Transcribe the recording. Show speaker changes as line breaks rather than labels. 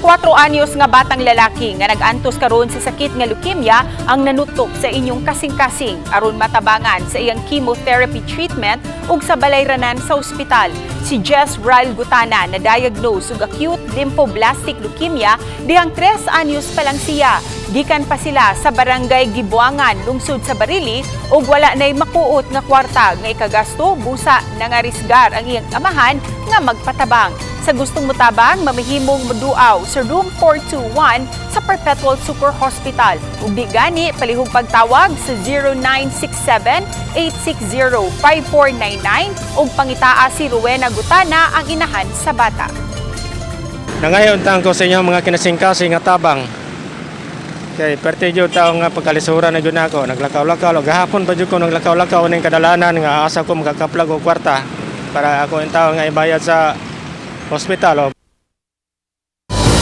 4 anyos nga batang lalaki nga nag-antos karon sa sakit nga leukemia ang nanutok sa inyong kasing-kasing aron matabangan sa iyang chemotherapy treatment ug sa balayranan sa ospital. Si Jess Ryle Gutana na diagnose og acute lymphoblastic leukemia dihang 3 anyos pa lang siya. Gikan pa sila sa barangay Gibuangan, lungsod sa Barili ug wala nay makuot nga kwarta nga ikagasto busa nangarisgar ang iyang amahan nga magpatabang. Sa gustong mutabang, mamihimong moduaw sa room 421 sa Perpetual Sucor Hospital. Ug di gani palihog pagtawag sa 0967-860-5499 ug pangitaa si Rowena Gutana ang inahan sa bata.
Nangayon tang ko sa inyo mga kinasingkasing nga tabang. Kay perti jud taong nga pagkalisuran na jud nako, naglakaw-lakaw. Gahapon pa jud ko naglakaw-lakaw ning kadalanan nga asa ko makakaplag og kwarta para ako ang tao nga ibayad sa hospital.